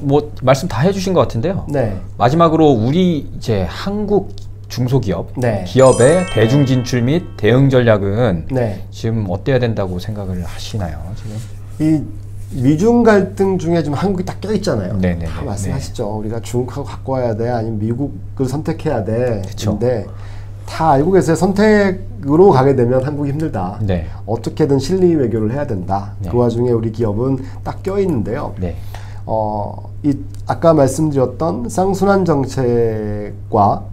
뭐 말씀 다 해주신 것 같은데요. 네. 마지막으로 우리 이제 한국 중소기업, 네. 기업의 대중 진출 및 대응 전략은 네. 지금 어때야 된다고 생각을 하시나요? 지금 이 미중 갈등 중에 좀 한국이 딱 껴있잖아요. 네네. 다 말씀하시죠. 우리가 중국하고 갖고 와야 돼, 아니면 미국을 선택해야 돼. 그쵸. 근데 다 알고 계세요. 선택으로 가게 되면 한국이 힘들다. 네. 어떻게든 실리 외교를 해야 된다. 네. 그 와중에 우리 기업은 딱 껴있는데요. 네. 아까 말씀드렸던 쌍순환 정책과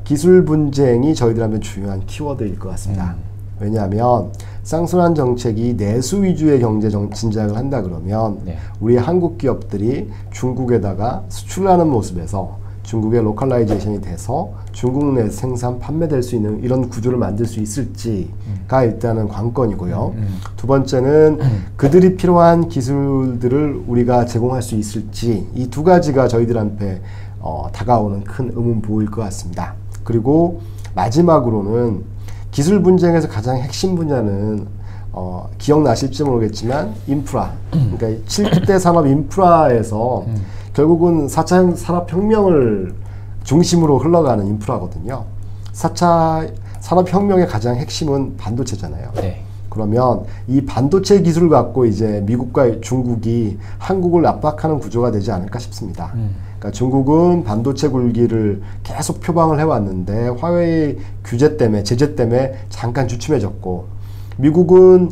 기술 분쟁이 저희들한테 중요한 키워드일 것 같습니다. 왜냐하면 쌍순환 정책이 내수 위주의 경제 진작을 한다 그러면 네. 우리 한국 기업들이 중국에다가 수출하는 모습에서 중국의 로컬라이제이션이 돼서 중국 내 생산 판매될 수 있는 이런 구조를 만들 수 있을지가 일단은 관건이고요. 두 번째는 그들이 필요한 기술들을 우리가 제공할 수 있을지, 이 두 가지가 저희들한테 다가오는 큰 의문부호일 것 같습니다. 그리고 마지막으로는 기술 분쟁에서 가장 핵심 분야는 기억나실지 모르겠지만 인프라, 그러니까 7대 산업 인프라에서 결국은 4차 산업혁명을 중심으로 흘러가는 인프라거든요. 4차 산업혁명의 가장 핵심은 반도체잖아요. 네. 그러면 이 반도체 기술을 갖고 이제 미국과 중국이 한국을 압박하는 구조가 되지 않을까 싶습니다. 그러니까 중국은 반도체 굴기를 계속 표방을 해왔는데 화웨이 규제 때문에, 제재 때문에 잠깐 주춤해졌고, 미국은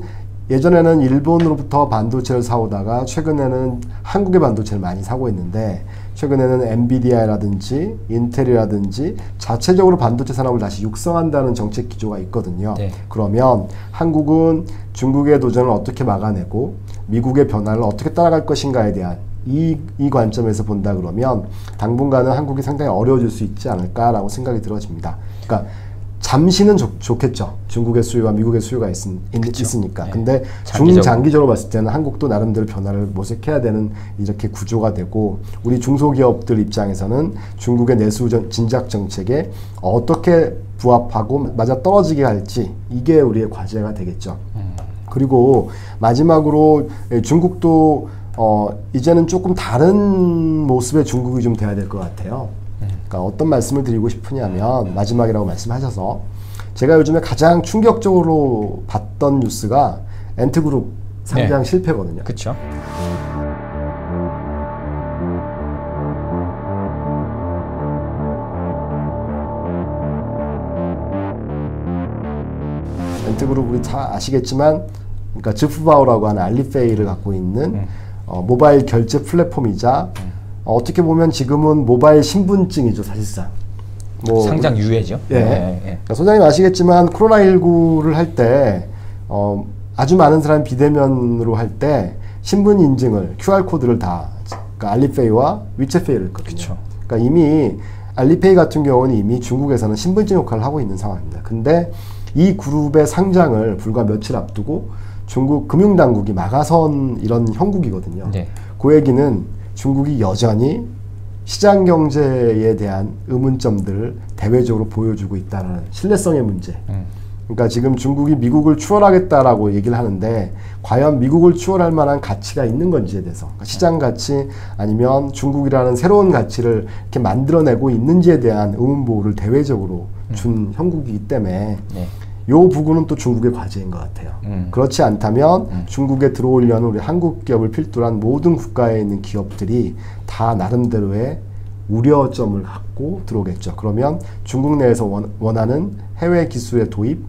예전에는 일본으로부터 반도체를 사오다가 최근에는 한국의 반도체를 많이 사고 있는데, 최근에는 엔비디아라든지 인텔이라든지 자체적으로 반도체 산업을 다시 육성한다는 정책 기조가 있거든요. 네. 그러면 한국은 중국의 도전을 어떻게 막아내고 미국의 변화를 어떻게 따라갈 것인가에 대한 이 관점에서 본다 그러면 당분간은 한국이 상당히 어려워질 수 있지 않을까라고 생각이 들어집니다. 그러니까 잠시는 좋겠죠. 중국의 수요와 미국의 수요가 있으니까. 네. 근데 중장기적으로 봤을 때는 한국도 나름대로 변화를 모색해야 되는 이렇게 구조가 되고, 우리 중소기업들 입장에서는 중국의 내수 진작 정책에 어떻게 부합하고 맞아 떨어지게 할지, 이게 우리의 과제가 되겠죠. 그리고 마지막으로 중국도 이제는 조금 다른 모습의 중국이 좀 돼야 될 것 같아요. 그러니까 어떤 말씀을 드리고 싶으냐면, 마지막이라고 말씀하셔서 제가 요즘에 가장 충격적으로 봤던 뉴스가 엔트그룹 상장 네. 실패거든요. 그렇죠. 엔트그룹 우리 다 아시겠지만, 그러니까 지프바오라고 하는 알리페이를 갖고 있는 모바일 결제 플랫폼이자 어떻게 보면 지금은 모바일 신분증이죠, 사실상. 뭐 상장 유예죠. 예. 네. 그러니까 소장님 아시겠지만 코로나19를 할 때 아주 많은 사람이 비대면으로 할 때 신분 인증을 QR코드를 다, 그러니까 알리페이와 위챗페이를 했거든요. 그쵸. 그러니까 이미 알리페이 같은 경우는 이미 중국에서는 신분증 역할을 하고 있는 상황입니다. 근데 이 그룹의 상장을 불과 며칠 앞두고 중국 금융당국이 막아선 이런 형국이거든요. 네. 그 얘기는 중국이 여전히 시장 경제에 대한 의문점들을 대외적으로 보여주고 있다는 신뢰성의 문제. 그러니까 지금 중국이 미국을 추월하겠다라고 얘기를 하는데, 과연 미국을 추월할 만한 가치가 있는 건지에 대해서, 그러니까 시장 가치 아니면 중국이라는 새로운 가치를 이렇게 만들어내고 있는지에 대한 의문부호를 대외적으로 준 형국이기 때문에 이 부분은 또 중국의 과제인 것 같아요. 그렇지 않다면 중국에 들어오려는 우리 한국 기업을 필두로 한 모든 국가에 있는 기업들이 다 나름대로의 우려점을 갖고 들어오겠죠. 그러면 중국 내에서 원하는 해외 기술의 도입,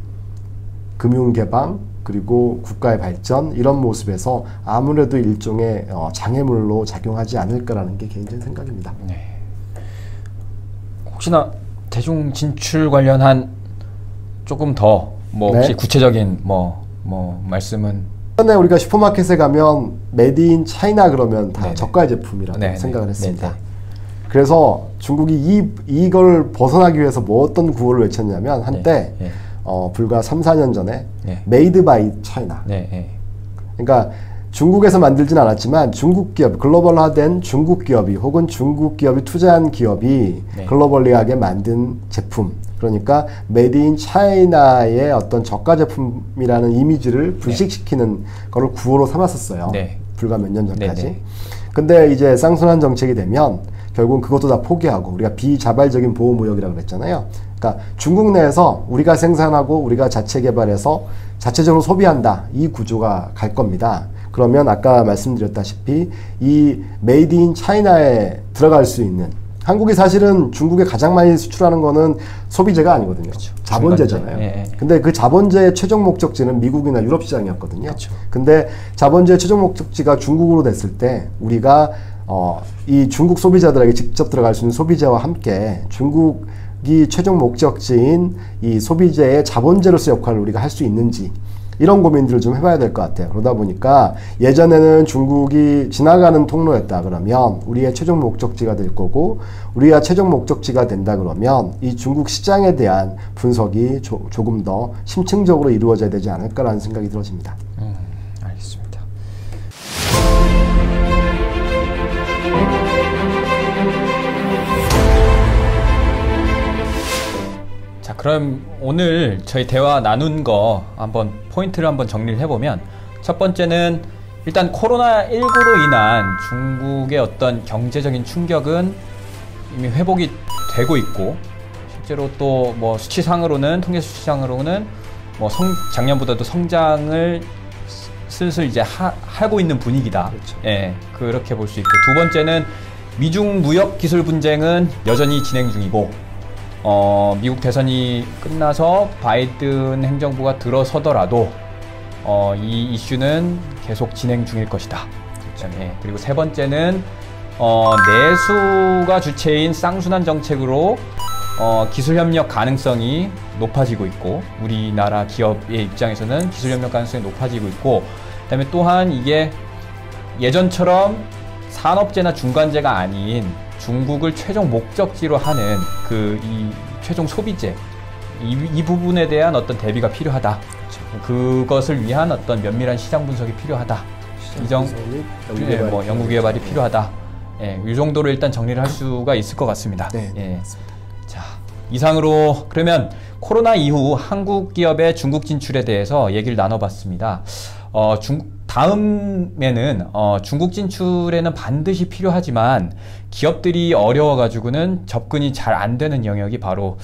금융 개방, 그리고 국가의 발전, 이런 모습에서 아무래도 일종의 장애물로 작용하지 않을까라는 게 개인적인 생각입니다. 네. 혹시나 대중 진출 관련한 조금 더 혹시 구체적인 말씀은? 전에 우리가 슈퍼마켓에 가면 메이드 인 차이나 그러면 다 저가 제품이라고 생각을 했습니다. 그래서 중국이 이걸 벗어나기 위해서 뭐 어떤 구호를 외쳤냐면, 한때 불과 3, 4년 전에 메이드 바이 차이나. 그러니까 중국에서 만들진 않았지만 중국 기업, 글로벌화된 중국 기업이 혹은 중국 기업이 투자한 기업이 글로벌리하게 만든 제품, 그러니까 메이드 인 차이나의 어떤 저가 제품이라는 이미지를 불식시키는 거를 구호로 삼았었어요. 불과 몇 년 전까지. 근데 이제 쌍순환 정책이 되면 결국은 그것도 다 포기하고 우리가 비자발적인 보호무역이라고 그랬잖아요. 그러니까 중국 내에서 우리가 생산하고 우리가 자체 개발해서 자체적으로 소비한다. 이 구조가 갈 겁니다. 그러면 아까 말씀드렸다시피 이 메이드 인 차이나에 들어갈 수 있는, 한국이 사실은 중국에 가장 많이 수출하는 거는 소비재가 아니거든요. 그렇죠. 자본재잖아요. 예. 근데 그 자본재의 최종 목적지는 미국이나 유럽 시장이었거든요. 그렇죠. 근데 자본재의 최종 목적지가 중국으로 됐을 때 우리가 이 중국 소비자들에게 직접 들어갈 수 있는 소비재와 함께 중국이 최종 목적지인 이 소비재의 자본재로서 역할을 우리가 할 수 있는지, 이런 고민들을 좀 해봐야 될 것 같아요. 그러다 보니까 예전에는 중국이 지나가는 통로였다 그러면 우리의 최종 목적지가 될 거고, 우리가 최종 목적지가 된다 그러면 이 중국 시장에 대한 분석이 조금 더 심층적으로 이루어져야 되지 않을까라는 생각이 들어집니다. 알겠습니다. 자, 그럼 오늘 저희 대화 나눈 거 한번 포인트를 한번 정리를 해보면, 첫 번째는 일단 코로나19로 인한 중국의 어떤 경제적인 충격은 이미 회복이 되고 있고, 실제로 또 뭐 수치상으로는, 통계 수치상으로는 뭐 작년보다도 성장을 슬슬 이제 하고 있는 분위기다. 그렇죠. 예, 그렇게 볼 수 있고, 두 번째는 미중 무역 기술 분쟁은 여전히 진행 중이고, 미국 대선이 끝나서 바이든 행정부가 들어서더라도 이 이슈는 계속 진행 중일 것이다. 예, 그리고 세 번째는 내수가 주체인 쌍순환 정책으로 기술협력 가능성이 높아지고 있고, 우리나라 기업의 입장에서는 기술협력 가능성이 높아지고 있고, 그다음에 또한 이게 예전처럼 산업재나 중간재가 아닌 중국을 최종 목적지로 하는 이 최종 소비재, 이 부분에 대한 어떤 대비가 필요하다. 그것을 위한 어떤 면밀한 시장 분석이 필요하다. 연구 개발이 필요하다. 예, 이 정도로 일단 정리를 할 수가 있을 것 같습니다. 네, 예. 맞습니다. 자, 이상으로 그러면 코로나 이후 한국 기업의 중국 진출에 대해서 얘기를 나눠봤습니다. 다음에는 중국 진출에는 반드시 필요하지만 기업들이 어려워가지고는 접근이 잘 안 되는 영역이 바로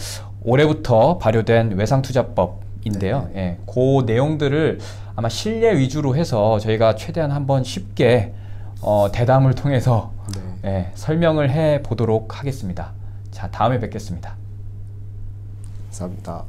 올해부터 발효된 네. 외상투자법인데요. 예, 그 내용들을 아마 실내 위주로 해서 저희가 최대한 한번 쉽게 대담을 통해서 예, 설명을 해 보도록 하겠습니다. 자, 다음에 뵙겠습니다. 감사합니다.